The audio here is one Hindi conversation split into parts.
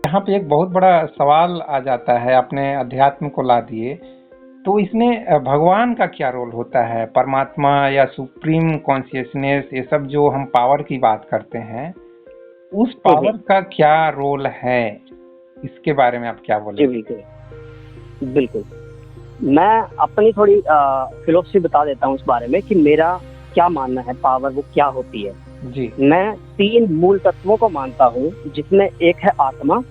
यहाँ पे एक बहुत बड़ा सवाल आ जाता है, आपने अध्यात्म को ला दिए, तो इसमें भगवान का क्या रोल होता है? परमात्मा या सुप्रीम कॉन्शियसनेस, ये सब जो हम पावर की बात करते हैं, उस हम्म। पावर का क्या रोल है? इसके बारे में आप क्या जी बोलेंगे? बिल्कुल। बिल्कुल, मैं अपनी थोड़ी फिलोसफी बता देता हूँ उस बारे में कि मेरा क्या मानना है, पावर वो क्या होती है। जी। मैं 3 मूल तत्वों को मानता हूँ, जिसमें एक है आत्मा,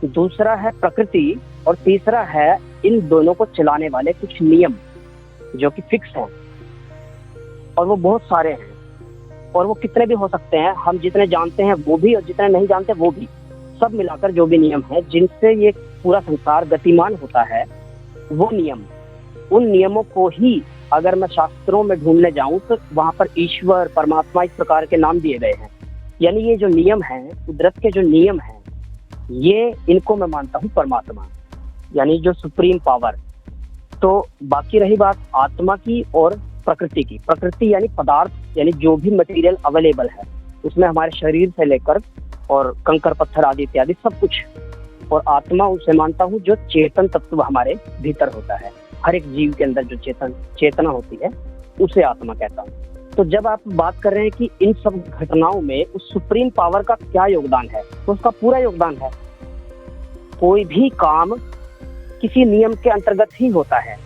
दूसरा है प्रकृति, और तीसरा है इन दोनों को चलाने वाले कुछ नियम जो कि फिक्स हैं। और वो बहुत सारे हैं, और वो कितने भी हो सकते हैं। हम जितने जानते हैं वो भी, और जितने नहीं जानते वो भी, सब मिलाकर जो भी नियम है जिनसे ये पूरा संसार गतिमान होता है, वो नियम, उन नियमों को ही अगर मैं शास्त्रों में ढूंढने जाऊं तो वहां पर ईश्वर, परमात्मा, इस प्रकार के नाम दिए गए हैं। यानी ये जो नियम हैं, कुदरत के जो नियम हैं, ये इनको मैं मानता हूँ परमात्मा, यानी जो सुप्रीम पावर। तो बाकी रही बात आत्मा की और प्रकृति की। प्रकृति यानी पदार्थ, यानी जो भी मटेरियल अवेलेबल है, उसमें हमारे शरीर से लेकर और कंकर पत्थर आदि इत्यादि सब कुछ। और आत्मा उसे मानता हूँ जो चेतन तत्व हमारे भीतर होता है। हर एक जीव के अंदर जो चेतना होती है, उसे आत्मा कहता हूँ। तो जब आप बात कर रहे हैं कि इन सब घटनाओं में उस सुप्रीम पावर का क्या योगदान है, तो उसका पूरा योगदान है। कोई भी काम किसी नियम के अंतर्गत ही होता है,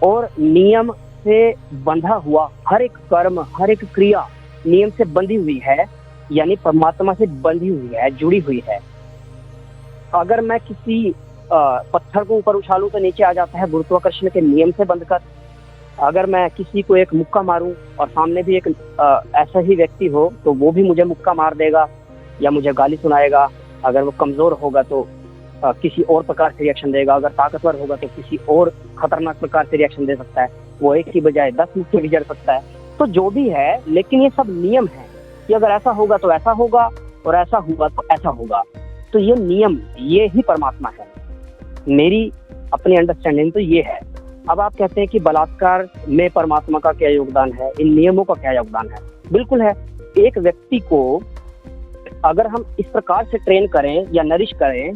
और नियम से बंधा हुआ हर एक कर्म, हर एक क्रिया नियम से बंधी हुई है, यानी परमात्मा से बंधी हुई है, जुड़ी हुई है। अगर मैं किसी पत्थर को ऊपर उछालूं तो नीचे आ जाता है गुरुत्वाकर्षण के नियम से बंधकर। अगर मैं किसी को एक मुक्का मारूं और सामने भी एक ऐसा ही व्यक्ति हो, तो वो भी मुझे मुक्का मार देगा या मुझे गाली सुनाएगा। अगर वो कमजोर होगा तो किसी और प्रकार से रिएक्शन देगा, अगर ताकतवर होगा तो किसी और खतरनाक प्रकार से रिएक्शन दे सकता है। वो एक की बजाय 10 मुक्के भी जड़ सकता है। तो जो भी है, लेकिन ये सब नियम है कि अगर ऐसा होगा तो ऐसा होगा, और ऐसा हुआ तो ऐसा होगा। तो ये नियम, ये ही परमात्मा है। मेरी अपनी अंडरस्टैंडिंग तो ये है। अब आप कहते हैं कि बलात्कार में परमात्मा का क्या योगदान है, इन नियमों का क्या योगदान है? बिल्कुल है। एक व्यक्ति को अगर हम इस प्रकार से ट्रेन करें या नरिश करें,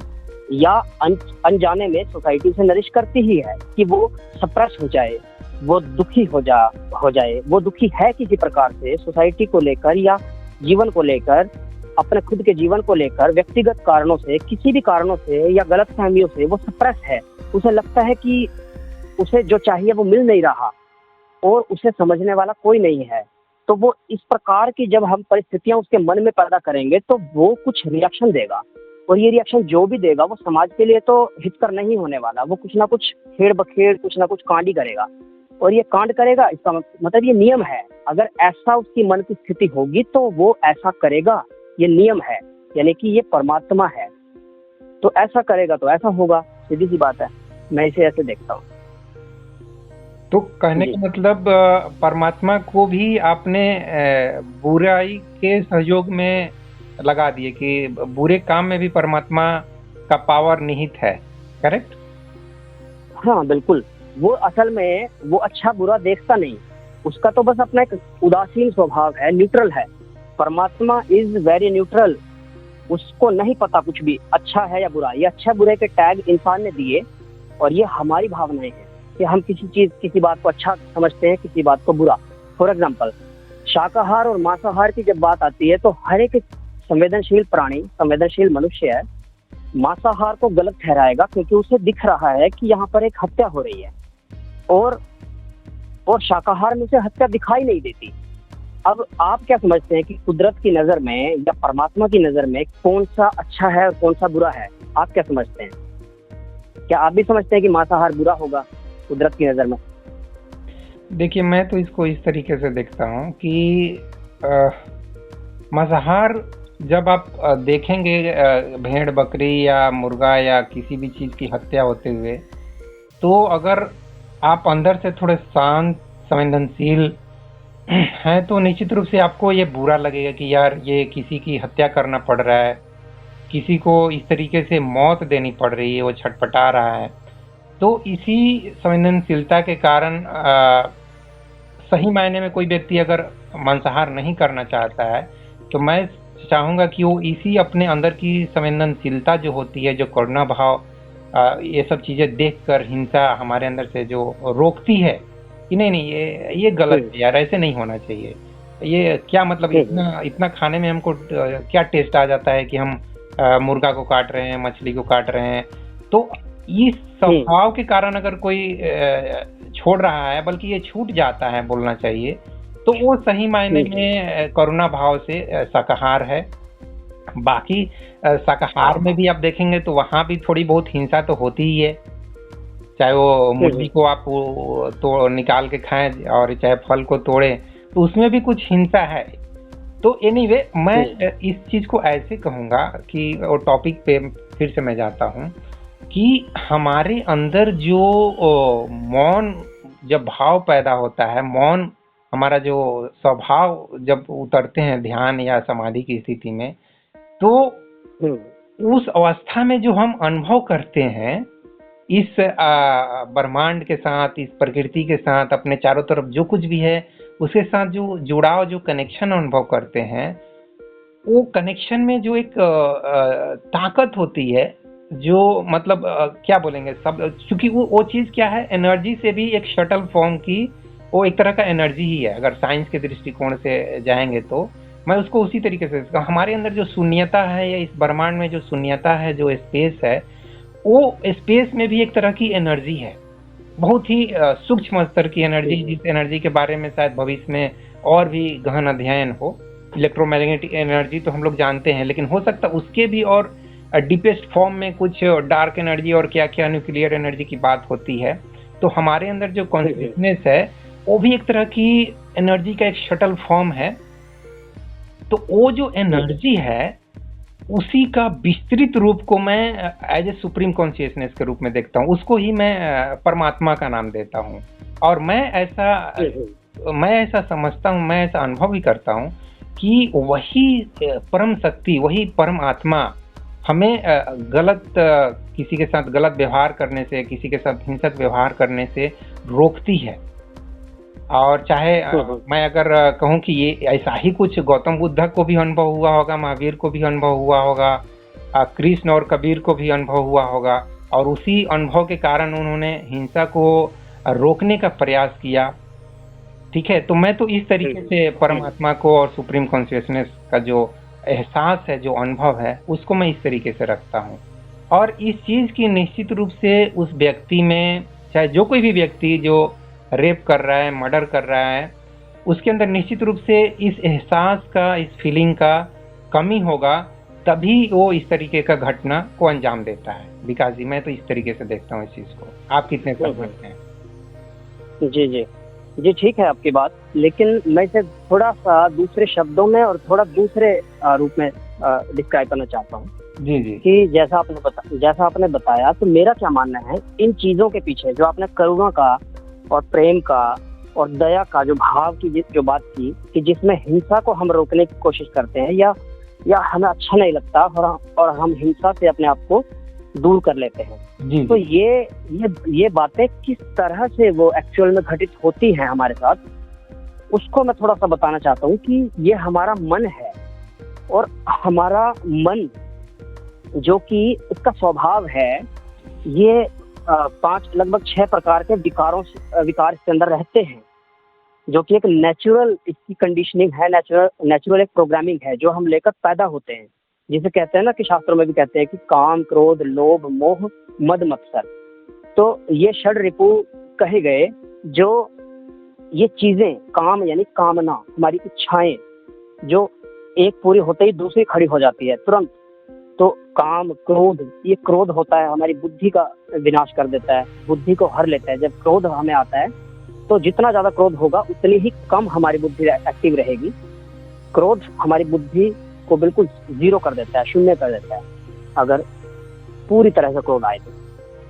या अनजाने में सोसाइटी से नरिश करती ही है कि वो सप्रेस हो जाए, वो दुखी हो जाए। वो दुखी है किसी प्रकार से सोसाइटी को लेकर या जीवन को लेकर, अपने खुद के जीवन को लेकर, व्यक्तिगत कारणों से, किसी भी कारणों से या गलत फहमियों से वो सप्रेस है। उसे लगता है कि उसे जो चाहिए वो मिल नहीं रहा, और उसे समझने वाला कोई नहीं है। तो वो इस प्रकार की जब हम परिस्थितियां उसके मन में पैदा करेंगे, तो वो कुछ रिएक्शन देगा। और ये रिएक्शन जो भी देगा, वो समाज के लिए तो हितकर नहीं होने वाला। वो कुछ ना कुछ खेड़ बखेड़, कुछ ना कुछ कांड ही करेगा। और ये कांड करेगा, इसका मतलब ये नियम है। अगर ऐसा उसकी मन की स्थिति होगी तो वो ऐसा करेगा। ये नियम है, यानी कि ये परमात्मा है। तो ऐसा करेगा तो ऐसा होगा, सीधी सी बात है। मैं इसे ऐसे देखता हूँ। तो कहने जी का मतलब परमात्मा को भी आपने बुराई के सहयोग में लगा दिए कि बुरे काम में भी परमात्मा का पावर निहित है, करेक्ट? हाँ बिल्कुल। वो असल में वो अच्छा बुरा देखता नहीं, उसका तो बस अपना एक उदासीन स्वभाव है, न्यूट्रल है। परमात्मा इज वेरी न्यूट्रल। उसको नहीं पता कुछ भी अच्छा है या बुरा। ये अच्छा बुरे के टैग इंसान ने दिए, और ये हमारी भावनाएं हैं कि हम किसी बात को अच्छा समझते हैं, किसी बात को बुरा। फॉर एग्जाम्पल, शाकाहार और मांसाहार की जब बात आती है, तो हर एक संवेदनशील प्राणी, संवेदनशील मनुष्य है, मांसाहार को गलत ठहराएगा, क्योंकि उसे दिख रहा है कि यहाँ पर एक हत्या हो रही है, और शाकाहार में से हत्या दिखाई नहीं देती। अब आप क्या समझते हैं कि कुदरत की नजर में या परमात्मा की नजर में कौन सा अच्छा है और कौन सा बुरा है? आप क्या समझते हैं? क्या आप भी समझते हैं कि मांसाहार बुरा होगा कुदरत की नजर में? देखिए, मैं तो इसको इस तरीके से देखता हूँ कि अ, मांसाहार जब आप देखेंगे भेड़ बकरी या मुर्गा या किसी भी चीज़ की हत्या होते हुए, तो अगर आप अंदर से थोड़े शांत, संवेदनशील हैं, तो निश्चित रूप से आपको ये बुरा लगेगा कि यार ये किसी की हत्या करना पड़ रहा है, किसी को इस तरीके से मौत देनी पड़ रही है, वो छटपटा रहा है। तो इसी संवेदनशीलता के कारण सही मायने में कोई व्यक्ति अगर मांसाहार नहीं करना चाहता है, तो मैं चाहूँगा कि वो इसी अपने अंदर की संवेदनशीलता जो होती है, जो करुणा भाव, ये सब चीज़ें देखकर हिंसा हमारे अंदर से जो रोकती है कि नहीं नहीं, ये गलत है यार, ऐसे नहीं होना चाहिए। ये क्या मतलब, इतना इतना खाने में हमको क्या टेस्ट आ जाता है कि हम मुर्गा को काट रहे हैं, मछली को काट रहे हैं। तो इस स्वभाव के कारण अगर कोई छोड़ रहा है, बल्कि ये छूट जाता है बोलना चाहिए, तो वो सही मायने में करुणा भाव से शाकाहार है। बाकी शाकाहार में भी आप देखेंगे तो वहाँ भी थोड़ी बहुत हिंसा तो होती ही है, चाहे वो मुर्गी को आप तो निकाल के खाएं और चाहे फल को तोड़े, तो उसमें भी कुछ हिंसा है। तो एनीवे मैं इस चीज को ऐसे कहूंगा कि वो टॉपिक पे फिर से मैं जाता हूँ कि हमारे अंदर जो मौन जब भाव पैदा होता है, मौन हमारा जो स्वभाव जब उतरते हैं ध्यान या समाधि की स्थिति में, तो उस अवस्था में जो हम अनुभव करते हैं इस ब्रह्मांड के साथ, इस प्रकृति के साथ, अपने चारों तरफ जो कुछ भी है उसके साथ जो जुड़ाव, जो कनेक्शन अनुभव करते हैं, वो कनेक्शन में जो एक ताकत होती है, जो मतलब क्या बोलेंगे सब, क्योंकि वो चीज क्या है, एनर्जी से भी एक शटल फॉर्म की, वो एक तरह का एनर्जी ही है। अगर साइंस के दृष्टिकोण से जाएंगे तो मैं उसको उसी तरीके से, हमारे अंदर जो शून्यता है या इस ब्रह्मांड में जो शून्यता है, जो स्पेस है, वो स्पेस में भी एक तरह की एनर्जी है, बहुत ही सूक्ष्म स्तर की एनर्जी, जिस एनर्जी के बारे में शायद भविष्य में और भी गहन अध्ययन हो। इलेक्ट्रोमैग्नेटिक एनर्जी तो हम लोग जानते हैं, लेकिन हो सकता उसके भी और डीपेस्ट फॉर्म में कुछ डार्क एनर्जी और क्या क्या न्यूक्लियर एनर्जी की बात होती है। तो हमारे अंदर जो कॉन्शियसनेस है वो भी एक तरह की एनर्जी का एक शटल फॉर्म है। तो वो जो एनर्जी है उसी का विस्तृत रूप को मैं एज ए सुप्रीम कॉन्शियसनेस के रूप में देखता हूँ, उसको ही मैं परमात्मा का नाम देता हूँ। और मैं ऐसा समझता हूँ, मैं ऐसा अनुभव भी करता हूँ कि वही परम शक्ति, वही परम आत्मा हमें गलत किसी के साथ गलत व्यवहार करने से, किसी के साथ हिंसक व्यवहार करने से रोकती है। और चाहे मैं अगर कहूँ कि ये ऐसा ही कुछ गौतम बुद्ध को भी अनुभव हुआ होगा, महावीर को भी अनुभव हुआ होगा, कृष्ण और कबीर को भी अनुभव हुआ होगा, और उसी अनुभव के कारण उन्होंने हिंसा को रोकने का प्रयास किया। ठीक है, तो मैं तो इस तरीके से परमात्मा को और सुप्रीम कॉन्शियसनेस का जो एहसास है, जो अनुभव है, उसको मैं इस तरीके से रखता हूँ। और इस चीज की निश्चित रूप से उस व्यक्ति में, चाहे जो कोई भी व्यक्ति जो रेप कर रहा है, मर्डर कर रहा है, उसके अंदर निश्चित रूप से इस एहसास का, इस फीलिंग का कमी होगा, तभी वो इस तरीके का घटना को अंजाम देता है। विकास जी, मैं तो इस तरीके से देखता हूँ इस चीज को। आप कितने सहमत हैं? जी जी जी, ठीक है आपकी बात, लेकिन मैं इसे थोड़ा सा दूसरे शब्दों में और थोड़ा दूसरे रूप में डिस्क्राइब करना चाहता हूँ। जी जी। कि जैसा आपने बताया, तो मेरा क्या मानना है इन चीजों के पीछे, जो आपने करुणा का और प्रेम का और दया का जो भाव की जो बात की, कि जिसमें हिंसा को हम रोकने की कोशिश करते हैं या हमें अच्छा नहीं लगता और हम हिंसा से अपने आप को दूर कर लेते हैं। जी, तो ये बातें किस तरह से वो एक्चुअल में घटित होती हैं हमारे साथ, उसको मैं थोड़ा सा बताना चाहता हूँ। कि ये हमारा मन है, और हमारा मन जो कि उसका स्वभाव है, ये 5 लगभग 6 प्रकार के विकार इसके अंदर रहते हैं, जो कि एक नेचुरल इसकी कंडीशनिंग है, नेचुरल एक प्रोग्रामिंग है जो हम लेकर पैदा होते हैं, जिसे कहते हैं ना, कि शास्त्रों में भी कहते हैं कि काम, क्रोध, लोभ, मोह, मद, मत्सर। तो ये षड रिपु कहे गए, जो ये चीजें, काम यानी कामना, हमारी इच्छाएं, जो एक पूरी होते ही दूसरी खड़ी हो जाती है तुरंत। तो काम, क्रोध, ये क्रोध होता है, हमारी बुद्धि का विनाश कर देता है, बुद्धि को हर लेता है। जब क्रोध हमें आता है, तो जितना ज्यादा क्रोध होगा उतनी ही कम हमारी बुद्धि एक्टिव रहेगी। क्रोध हमारी बुद्धि को बिल्कुल जीरो कर देता है, शून्य कर देता है, अगर पूरी तरह से क्रोध आए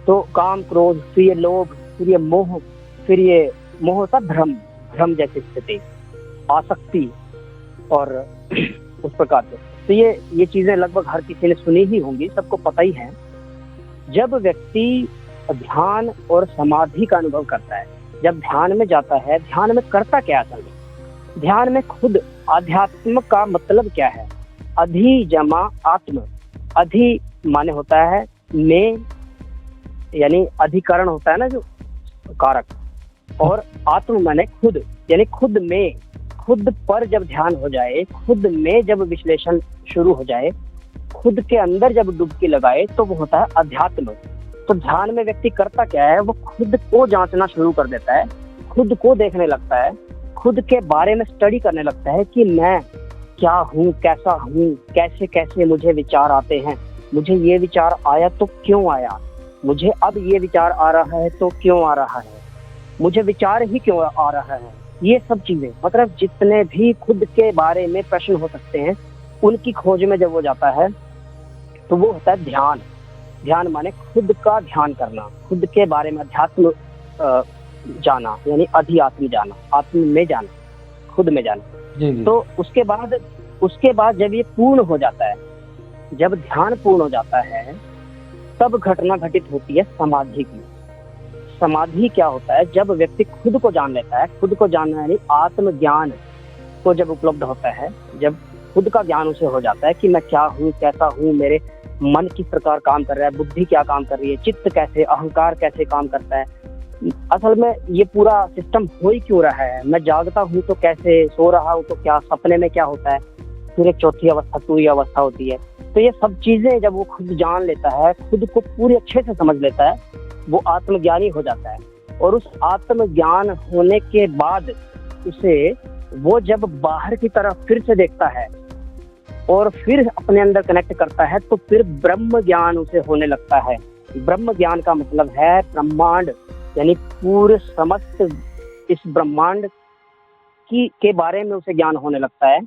तो काम, क्रोध, फिर ये लोभ, फिर ये मोह, फिर ये मोह का भ्रम जैसी स्थिति, आसक्ति, और उस प्रकार से। तो ये चीजें लगभग हर किसी ने सुनी ही होंगी, सबको पता ही है। जब व्यक्ति ध्यान और समाधि का अनुभव करता है, जब ध्यान में जाता है, ध्यान में करता क्या असल में? ध्यान में खुद आध्यात्म का मतलब क्या है? अधि जमा आत्म। अधि माने होता है में, यानी अधिकरण होता है ना जो कारक, और आत्म माने खुद, यानी खुद में, खुद पर जब ध्यान हो जाए, खुद में जब विश्लेषण शुरू हो जाए, खुद के अंदर जब डुबकी लगाए, तो वो होता है अध्यात्म। तो ध्यान में व्यक्ति करता क्या है, वो खुद को जांचना शुरू कर देता है, खुद को देखने लगता है, खुद के बारे में स्टडी करने लगता है कि मैं क्या हूँ, कैसा हूँ, कैसे कैसे मुझे विचार आते हैं, मुझे ये विचार आया तो क्यों आया, मुझे अब ये विचार आ रहा है तो क्यों आ रहा है, मुझे विचार ही क्यों आ रहा है। ये सब चीजें, मतलब जितने भी खुद के बारे में प्रश्न हो सकते हैं, उनकी खोज में जब वो जाता है तो वो होता है ध्यान। ध्यान माने खुद का ध्यान करना, खुद के बारे में अध्यात्म जाना, यानी अधिआत्म जाना, आत्म में जाना, खुद में जाना। जी जी। तो उसके बाद जब ये पूर्ण हो जाता है, जब ध्यान पूर्ण हो जाता है, तब घटना घटित होती है समाधि की। समाधि क्या होता है, जब व्यक्ति खुद को जान लेता है, खुद को जानना यानी आत्मज्ञान को जब उपलब्ध होता है, जब खुद का ज्ञान उसे हो जाता है कि मैं क्या हूँ, कैसा हूँ, मेरे मन किस प्रकार काम कर रहा है, बुद्धि क्या काम कर रही है, चित्त कैसे, अहंकार कैसे काम करता है, असल में ये पूरा सिस्टम हो ही क्यों रहा है, मैं जागता हूँ तो कैसे, सो रहा हूँ तो क्या, सपने में क्या होता है, फिर एक चौथी अवस्था, तुरीय अवस्था होती है। तो ये सब चीजें जब वो खुद जान लेता है, खुद को पूरी अच्छे से समझ लेता है, वो आत्मज्ञानी हो जाता है। और उस आत्मज्ञान होने के बाद उसे, वो जब बाहर की तरफ फिर से देखता है और फिर अपने अंदर कनेक्ट करता है, तो फिर ब्रह्म ज्ञान उसे होने लगता है। ब्रह्म ज्ञान का मतलब है ब्रह्मांड, यानी पूरे समस्त इस ब्रह्मांड के बारे में उसे ज्ञान होने लगता है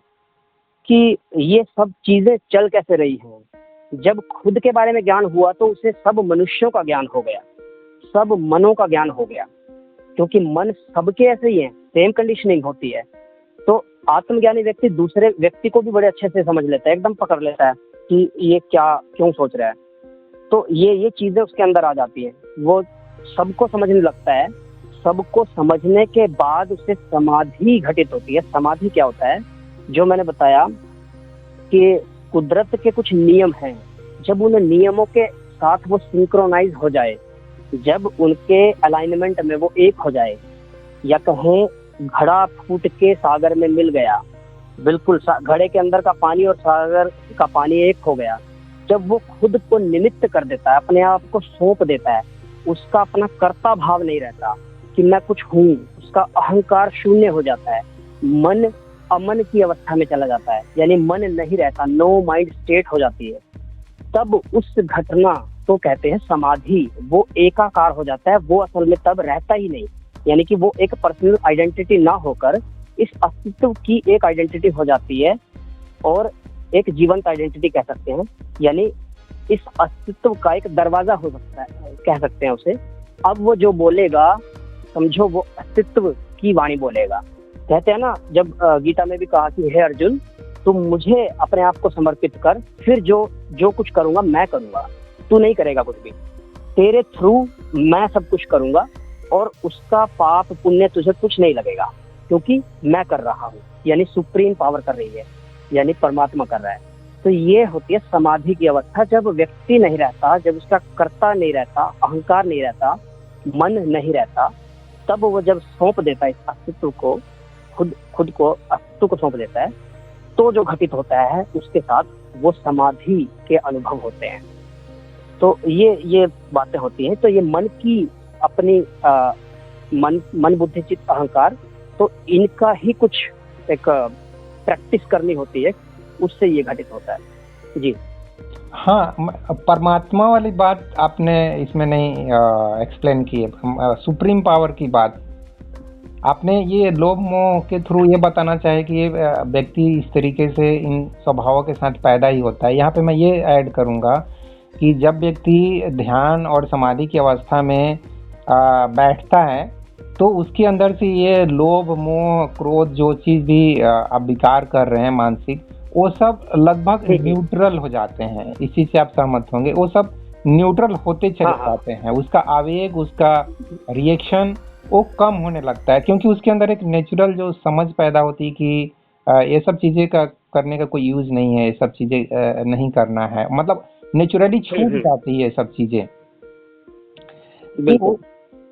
कि ये सब चीजें चल कैसे रही हैं। जब खुद के बारे में ज्ञान हुआ तो उसे सब मनुष्यों का ज्ञान हो गया, सब मनों का ज्ञान हो गया, क्योंकि मन सबके ऐसे ही है, सेम कंडीशनिंग होती है। तो आत्मज्ञानी व्यक्ति दूसरे व्यक्ति को भी बड़े अच्छे से समझ लेता है, एकदम पकड़ लेता है कि ये क्या क्यों सोच रहा है। तो ये चीजें उसके अंदर आ जाती है, वो सबको समझने लगता है। सबको समझने के बाद उसे समाधि घटित होती है। समाधि क्या होता है, जो मैंने बताया कि कुदरत के कुछ नियम हैं, जब उन नियमों के साथ वो सिंक्रोनाइज हो जाए, जब उनके अलाइनमेंट में वो एक हो जाए, या कहें घड़ा फूट के सागर में मिल गया, बिल्कुल घड़े के अंदर का पानी और सागर का पानी एक हो गया, जब वो खुद को निमित्त कर देता है, अपने आप को सौंप देता है, उसका अपना कर्ता भाव नहीं रहता कि मैं कुछ हूँ, उसका अहंकार शून्य हो जाता है, मन अमन की अवस्था में चला जाता है, यानी मन नहीं रहता, नो माइंड स्टेट हो जाती है, तब उस घटना को कहते हैं समाधि। वो एकाकार हो जाता है, वो असल में तब रहता ही नहीं, यानी कि वो एक पर्सनल आइडेंटिटी ना होकर इस अस्तित्व की एक आइडेंटिटी हो जाती है, और एक जीवंत आइडेंटिटी कह सकते हैं, यानी इस अस्तित्व का एक दरवाजा हो सकता है, कह सकते हैं उसे। अब वो जो बोलेगा, समझो वो अस्तित्व की वाणी बोलेगा। कहते हैं ना, जब गीता में भी कहा कि हे अर्जुन, तुम मुझे अपने आप को समर्पित कर, फिर जो कुछ करूंगा मैं करूंगा, तू नहीं करेगा कुछ भी, तेरे थ्रू मैं सब कुछ करूंगा, और उसका पाप पुण्य तुझे कुछ नहीं लगेगा, क्योंकि मैं कर रहा हूँ, यानी सुप्रीम पावर कर रही है, यानी परमात्मा कर रहा है। तो ये होती है समाधि की अवस्था, जब व्यक्ति नहीं रहता, जब उसका कर्ता नहीं रहता, अहंकार नहीं रहता, मन नहीं रहता, तब वो जब सौंप देता है इस अस्तित्व को, खुद को अस्तित्व को सौंप देता है, तो जो घटित होता है उसके साथ वो समाधि के अनुभव होते हैं। तो ये बातें होती हैं। तो ये मन की अपनी मन बुद्धि चित्त अहंकार, तो इनका ही कुछ एक प्रैक्टिस करनी होती है, उससे ये घटित होता है। जी हाँ, परमात्मा वाली बात आपने इसमें नहीं एक्सप्लेन की है। सुप्रीम पावर की बात आपने ये लोभ मोह के थ्रू ये बताना चाहे कि ये व्यक्ति इस तरीके से इन स्वभावों के साथ पैदा ही होता है। यहाँ पे मैं ये ऐड करूँगा कि जब व्यक्ति ध्यान और समाधि की अवस्था में बैठता है, तो उसके अंदर से ये लोभ मोह क्रोध जो चीज़ भी आप विकार कर रहे हैं मानसिक, वो सब लगभग न्यूट्रल हो जाते हैं। इस चीज़ से आप सहमत होंगे, वो सब न्यूट्रल होते चले जाते हैं। उसका आवेग, उसका रिएक्शन वो कम होने लगता है, क्योंकि उसके अंदर एक नेचुरल जो समझ पैदा होती है कि ये सब चीज़ें का करने का कोई यूज नहीं है, ये सब चीजें नहीं करना है, मतलब नेचुरली छूट जाती है सब चीजें। तो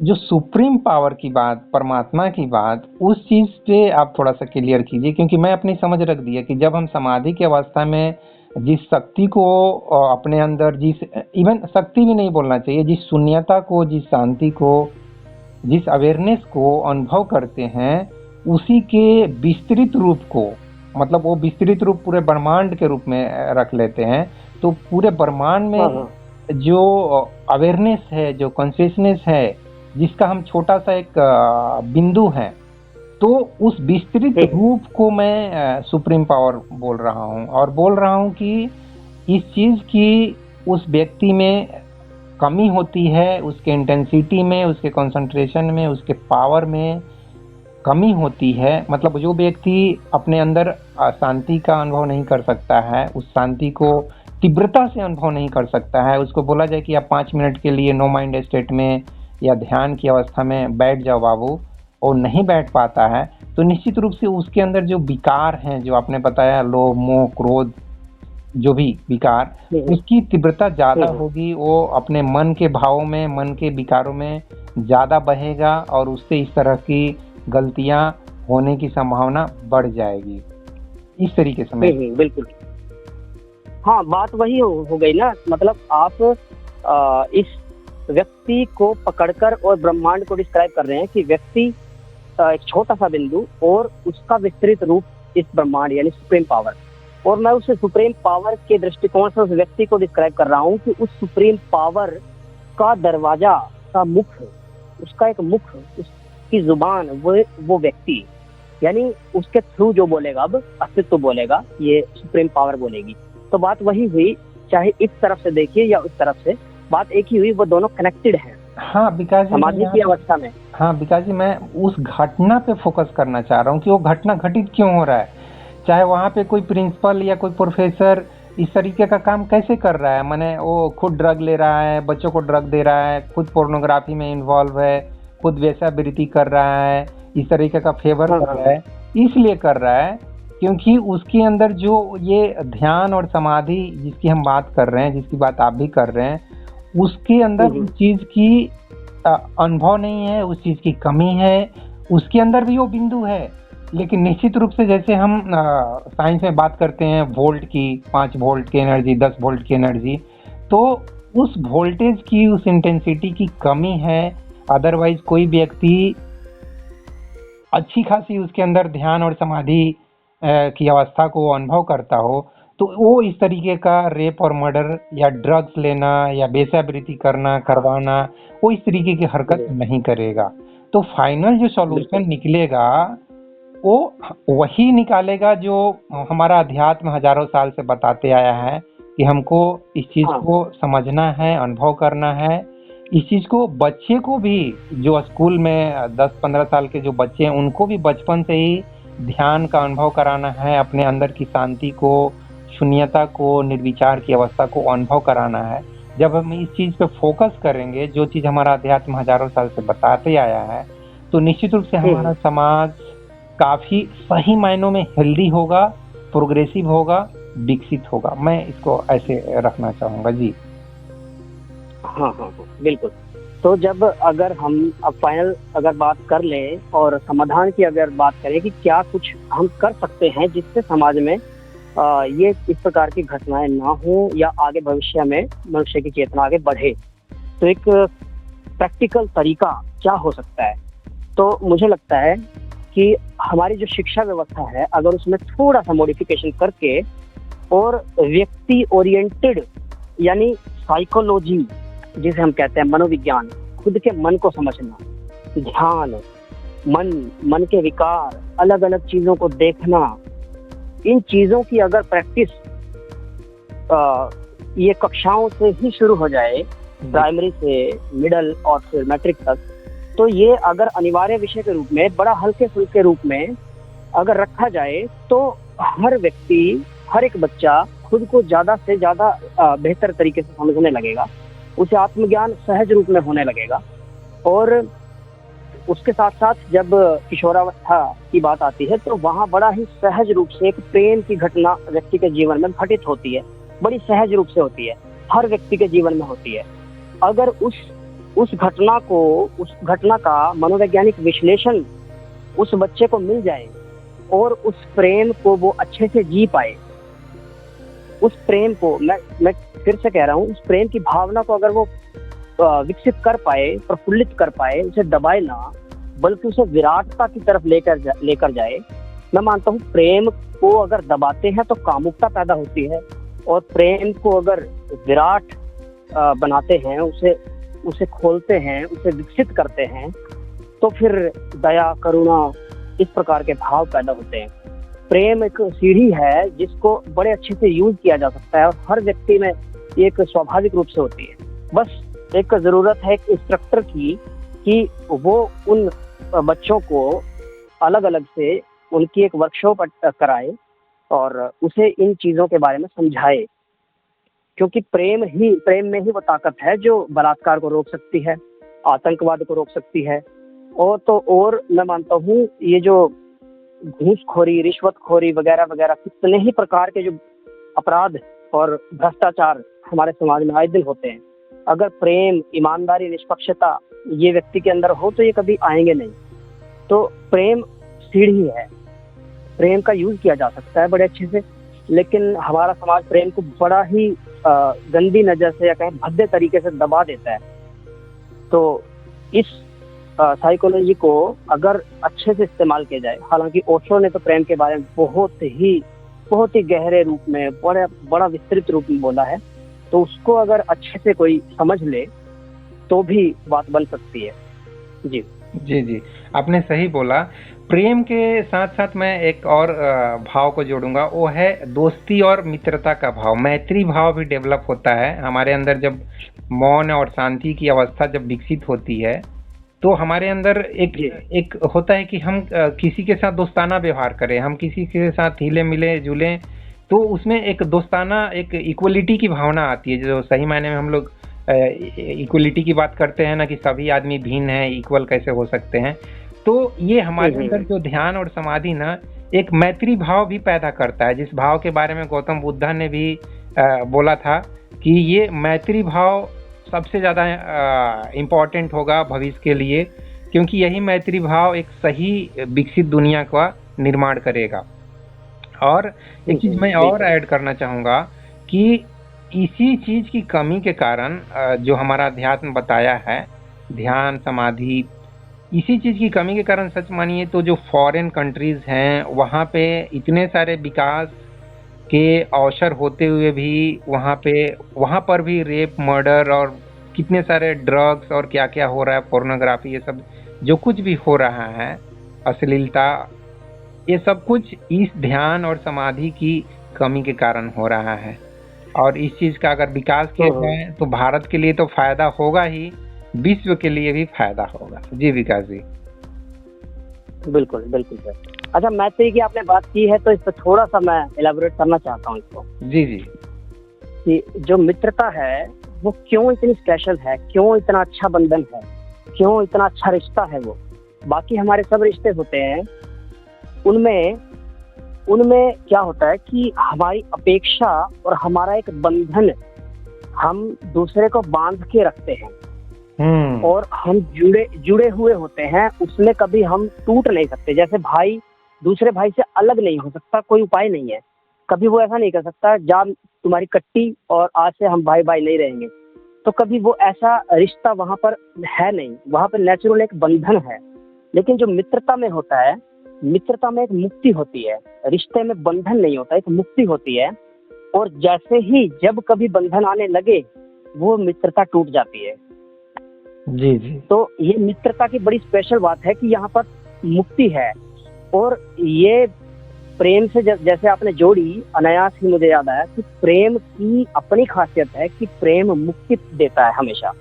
जो सुप्रीम पावर की बात, परमात्मा की बात, उस चीज पे आप थोड़ा सा क्लियर कीजिए, क्योंकि मैं अपनी समझ रख दिया कि जब हम समाधि की अवस्था में जिस शक्ति को अपने अंदर, जिस इवन शक्ति भी नहीं बोलना चाहिए, जिस शून्यता को, जिस शांति को, जिस अवेयरनेस को अनुभव करते हैं, उसी के विस्तृत रूप को, मतलब वो विस्तृत रूप पूरे ब्रह्मांड के रूप में रख लेते हैं। तो पूरे ब्रह्मांड में जो अवेयरनेस है, जो कॉन्शियसनेस है, जिसका हम छोटा सा एक बिंदु है, तो उस विस्तृत रूप को मैं सुप्रीम पावर बोल रहा हूँ। और बोल रहा हूँ कि इस चीज की उस व्यक्ति में कमी होती है, उसके इंटेंसिटी में, उसके कंसंट्रेशन में, उसके पावर में कमी होती है। मतलब जो व्यक्ति अपने अंदर शांति का अनुभव नहीं कर सकता है, उस शांति को तीव्रता से अनुभव नहीं कर सकता है, उसको बोला जाए कि आप 5 मिनट के लिए नो माइंड स्टेट में या ध्यान की अवस्था में बैठ जाओ बाबू, और नहीं बैठ पाता है, तो निश्चित रूप से उसके अंदर जो विकार हैं, जो आपने बताया लोभ मोह क्रोध, जो भी विकार, उसकी तीव्रता ज्यादा होगी, वो अपने मन के भावों में, मन के विकारों में ज्यादा बहेगा, और उससे इस तरह की गलतियां होने की संभावना बढ़ जाएगी। इस तरीके से मैं बिल्कुल, हाँ, बात वही हो गई ना। मतलब आप इस व्यक्ति को पकड़कर और ब्रह्मांड को डिस्क्राइब कर रहे हैं कि व्यक्ति एक छोटा सा बिंदु और उसका विस्तृत रूप इस ब्रह्मांड यानी सुप्रीम पावर, और मैं उस सुप्रीम पावर के दृष्टिकोण से उस व्यक्ति को डिस्क्राइब कर रहा हूँ कि उस सुप्रीम पावर का दरवाजा, का मुख, उसका एक मुख, उसकी जुबान, वो व्यक्ति, यानी उसके थ्रू जो बोलेगा, अब अस्तित्व बोलेगा, ये सुप्रीम पावर बोलेगी। तो बात वही हुई, चाहे इस तरफ से देखिए या उस तरफ से, बात एक ही हुई, वो दोनों कनेक्टेड हैं। हाँ विकास समाधि की अवस्था में। हाँ विकास जी, मैं उस घटना पे फोकस करना चाह रहा हूँ कि वो घटना घटित क्यों हो रहा है। चाहे वहाँ पे कोई प्रिंसिपल या कोई प्रोफेसर इस तरीके का काम कैसे कर रहा है, माने वो खुद ड्रग ले रहा है, बच्चों को ड्रग दे रहा है, खुद पोर्नोग्राफी में इन्वॉल्व है, खुद वेश्यावृत्ति कर रहा है, इस तरीके का फेवर कर रहा है, इसलिए कर रहा है क्योंकि उसके अंदर जो ये ध्यान और समाधि जिसकी हम बात कर रहे हैं, जिसकी बात आप भी कर रहे हैं, उसके अंदर उस चीज की अनुभव नहीं है, उस चीज की कमी है। उसके अंदर भी वो बिंदु है, लेकिन निश्चित रूप से जैसे हम साइंस में बात करते हैं वोल्ट की, 5 वोल्ट की एनर्जी, 10 वोल्ट की एनर्जी, तो उस वोल्टेज की, उस इंटेंसिटी की कमी है। अदरवाइज कोई व्यक्ति अच्छी खासी उसके अंदर ध्यान और समाधि की अवस्था को अनुभव करता हो, तो वो इस तरीके का रेप और मर्डर या ड्रग्स लेना या वेश्यावृत्ति करना, करवाना, वो इस तरीके की हरकत नहीं करेगा। तो फाइनल जो सॉल्यूशन निकलेगा वो वही निकालेगा जो हमारा अध्यात्म हजारों साल से बताते आया है कि हमको इस चीज को समझना है, अनुभव करना है। इस चीज को बच्चे को भी, जो स्कूल में 10-15 साल के जो बच्चे हैं, उनको भी बचपन से ही ध्यान का अनुभव कराना है, अपने अंदर की शांति को, शून्यता को, निर्विचार की अवस्था को अनुभव कराना है। जब हम इस चीज पे फोकस करेंगे, जो चीज हमारा अध्यात्म हजारों साल से बताते आया है, तो निश्चित रूप से हमारा समाज काफी सही मायनों में हेल्दी होगा, प्रोग्रेसिव होगा, विकसित होगा। मैं इसको ऐसे रखना चाहूंगा जी। हाँ, बिल्कुल। तो जब अगर हम अब फाइनल अगर बात कर लें और समाधान की अगर बात करें कि क्या कुछ हम कर सकते हैं जिससे समाज में ये इस प्रकार की घटनाएं ना हो या आगे भविष्य में मनुष्य की चेतना आगे बढ़े, तो एक प्रैक्टिकल तरीका क्या हो सकता है? तो मुझे लगता है कि हमारी जो शिक्षा व्यवस्था है, अगर उसमें थोड़ा सा मॉडिफिकेशन करके और व्यक्ति ओरिएंटेड यानी साइकोलॉजी जिसे हम कहते हैं, मनोविज्ञान, खुद के मन को समझना, ध्यान, मन के विकार, अलग अलग चीजों को देखना, इन चीजों की अगर प्रैक्टिस ये कक्षाओं से ही शुरू हो जाए, प्राइमरी से मिडिल और फिर मैट्रिक तक, तो ये अगर अनिवार्य विषय के रूप में, बड़ा हल्के फुल्के रूप में अगर रखा जाए, तो हर व्यक्ति, हर एक बच्चा खुद को ज्यादा से ज्यादा बेहतर तरीके से समझने लगेगा, उसे आत्मज्ञान सहज रूप में होने लगेगा। और उसके साथ साथ जब किशोरावस्था की बात आती है तो वहाँ बड़ा ही सहज रूप से एक प्रेम की घटना व्यक्ति के जीवन में घटित होती है, बड़ी सहज रूप से होती है, हर व्यक्ति के जीवन में होती है। अगर उस घटना का मनोवैज्ञानिक विश्लेषण उस बच्चे को मिल जाए और उस प्रेम को वो अच्छे से जी पाए, उस प्रेम को मैं फिर से कह रहा हूँ, उस प्रेम की भावना को अगर वो विकसित कर पाए, प्रफुल्लित कर पाए, उसे दबाए ना बल्कि उसे विराटता की तरफ लेकर जाए। मैं मानता हूँ प्रेम को अगर दबाते हैं तो कामुकता पैदा होती है, और प्रेम को अगर विराट बनाते हैं, उसे खोलते हैं, उसे विकसित करते हैं, तो फिर दया, करुणा, इस प्रकार के भाव पैदा होते हैं। प्रेम एक सीढ़ी है जिसको बड़े अच्छे से यूज किया जा सकता है और हर व्यक्ति में एक स्वाभाविक रूप से होती है। बस एक जरूरत है एक इंस्ट्रक्टर की कि वो उन बच्चों को अलग अलग से उनकी एक वर्कशॉप कराए और उसे इन चीजों के बारे में समझाए, क्योंकि प्रेम में ही वो ताकत है जो बलात्कार को रोक सकती है, आतंकवाद को रोक सकती है, और मैं मानता हूँ ये जो घूसखोरी, रिश्वतखोरी वगैरह वगैरह कितने ही प्रकार के जो अपराध और भ्रष्टाचार हमारे समाज में आए दिन होते हैं, अगर प्रेम, ईमानदारी, निष्पक्षता ये व्यक्ति के अंदर हो तो ये कभी आएंगे नहीं। तो प्रेम सीढ़ी है, प्रेम का यूज किया जा सकता है बड़े अच्छे से, लेकिन हमारा समाज प्रेम को बड़ा ही गंदी नजर से या कहें भद्दे तरीके से दबा देता है। तो इस साइकोलॉजी को अगर अच्छे से इस्तेमाल किया जाए, हालांकि ओशो ने तो प्रेम के बारे में बहुत ही गहरे रूप में, बड़ा विस्तृत रूप में बोला है, तो उसको अगर अच्छे से कोई समझ ले तो भी बात बन सकती है। जी जी जी, आपने सही बोला। प्रेम के साथ साथ मैं एक और भाव को जोड़ूंगा, वो है दोस्ती और मित्रता का भाव, मैत्री भाव भी डेवलप होता है हमारे अंदर। जब मौन और शांति की अवस्था जब विकसित होती है तो हमारे अंदर एक होता है कि हम किसी के साथ दोस्ताना व्यवहार करें, हम किसी के साथ हिले मिले जुलें, तो उसमें एक दोस्ताना, एक इक्वलिटी की भावना आती है। जो सही मायने में हम लोग इक्वलिटी की बात करते हैं ना, कि सभी आदमी भिन्न हैं, इक्वल कैसे हो सकते हैं। तो ये हमारे अंदर जो ध्यान और समाधि ना एक मैत्री भाव भी पैदा करता है, जिस भाव के बारे में गौतम बुद्धा ने भी बोला था कि ये मैत्री भाव सबसे ज़्यादा इम्पोर्टेंट होगा भविष्य के लिए, क्योंकि यही मैत्री भाव एक सही विकसित दुनिया का निर्माण करेगा। और एक चीज़ मैं और ऐड करना चाहूँगा कि इसी चीज़ की कमी के कारण जो हमारा अध्यात्म बताया है, ध्यान, समाधि, इसी चीज़ की कमी के कारण सच मानिए तो जो फॉरेन कंट्रीज़ हैं वहाँ पे इतने सारे विकास के अवसर होते हुए भी वहाँ पर भी रेप, मर्डर और कितने सारे ड्रग्स और क्या क्या हो रहा है, पोर्नोग्राफी, ये सब जो कुछ भी हो रहा है, अश्लीलता, ये सब कुछ इस ध्यान और समाधि की कमी के कारण हो रहा है। और इस चीज़ का अगर विकास किया जाए तो भारत के लिए तो फायदा होगा ही, विश्व के लिए भी फायदा होगा। जी विकास जी। बिल्कुल बिल्कुल सर। अच्छा, मैत्री की आपने बात की है तो इस पर थोड़ा सा मैं एलाबोरेट करना चाहता हूँ इसको। जी जी। कि जो मित्रता है वो क्यों इतनी स्पेशल है, क्यों इतना अच्छा बंधन है, क्यों इतना अच्छा रिश्ता है। वो बाकी हमारे सब रिश्ते होते हैं, उनमें क्या होता है कि हमारी अपेक्षा और हमारा एक बंधन हम दूसरे को बांध के रखते हैं और हम जुड़े हुए होते हैं, उसमें कभी हम टूट नहीं सकते। जैसे भाई दूसरे भाई से अलग नहीं हो सकता, कोई उपाय नहीं है, कभी वो ऐसा नहीं कर सकता जा तुम्हारी कट्टी और आज से हम भाई भाई नहीं रहेंगे, तो कभी वो ऐसा रिश्ता वहां पर है नहीं, वहां पर नेचुरल एक बंधन है। लेकिन जो मित्रता में होता है, मित्रता में एक मुक्ति होती है, रिश्ते में बंधन नहीं होता, एक मुक्ति होती है। और जैसे ही जब कभी बंधन आने लगे वो मित्रता टूट जाती है। जी जी। तो ये मित्रता की बड़ी स्पेशल बात है कि यहाँ पर मुक्ति है। और ये प्रेम से जैसे आपने जोड़ी, अनायास ही मुझे याद आया कि प्रेम की अपनी खासियत है कि प्रेम मुक्ति देता है हमेशा।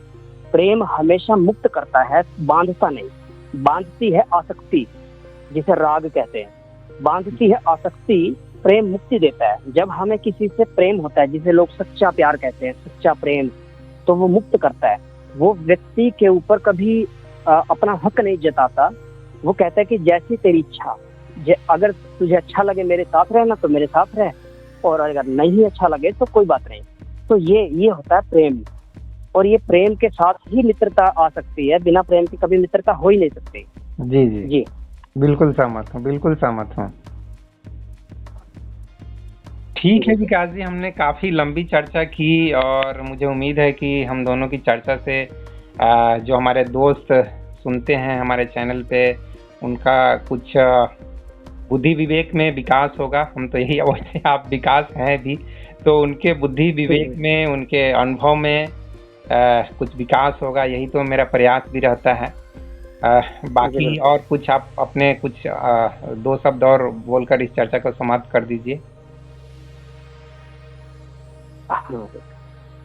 प्रेम हमेशा मुक्त करता है, बांधता नहीं। बांधती है आसक्ति, जिसे राग कहते हैं, बांधती है आसक्ति, प्रेम मुक्ति देता है। जब हमें किसी से प्रेम होता है, जिसे लोग सच्चा प्यार कहते हैं, सच्चा प्रेम, तो वो मुक्त करता है। वो व्यक्ति के ऊपर कभी अपना हक नहीं जताता। वो कहता है कि जैसी तेरी इच्छा, अगर तुझे अच्छा लगे मेरे साथ रहना तो मेरे साथ रह, और अगर नहीं अच्छा लगे तो कोई बात नहीं। तो ये होता है प्रेम। और ये प्रेम के साथ ही मित्रता आ सकती है, बिना प्रेम के कभी मित्रता हो ही नहीं सकती। जी जी जी बिल्कुल सहमत हूँ, बिल्कुल सहमत हूँ। ठीक है विकास जी, हमने काफी लंबी चर्चा की और मुझे उम्मीद है कि हम दोनों की चर्चा से जो हमारे दोस्त सुनते हैं हमारे चैनल पे, उनका कुछ बुद्धि विवेक में विकास होगा। हम तो यही, वैसे आप विकास हैं भी, तो उनके बुद्धि विवेक में, उनके अनुभव में कुछ विकास होगा, यही तो मेरा प्रयास भी रहता है। बाकी और कुछ आप अपने कुछ 2 शब्द और बोलकर इस चर्चा को समाप्त कर दीजिए।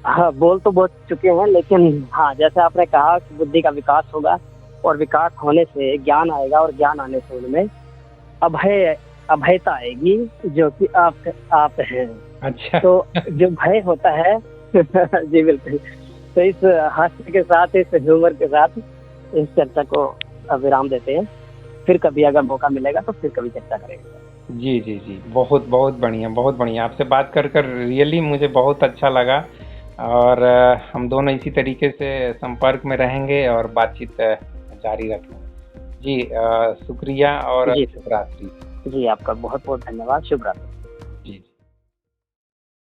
हाँ, बोल तो बहुत चुके हैं, लेकिन हाँ, जैसे आपने कहा कि बुद्धि का विकास होगा, और विकास होने से ज्ञान आएगा, और ज्ञान आने से उनमें अभयता आएगी, जो कि आप हैं। अच्छा। तो जो भय होता है जी बिल्कुल। तो इस हास्य के साथ, इस ह्यूमर के साथ इस चर्चा को विराम देते हैं। फिर कभी अगर मौका मिलेगा तो फिर कभी चर्चा करेंगे। जी जी जी, बहुत बहुत बढ़िया, बहुत बढ़िया। आपसे बात कर कर रियली मुझे बहुत अच्छा लगा, और हम दोनों इसी तरीके से संपर्क में रहेंगे और बातचीत जारी रखेंगे। जी शुक्रिया और जी शुभ रात्रि। जी, आपका बहुत बहुत धन्यवाद। शुभ रात्रि।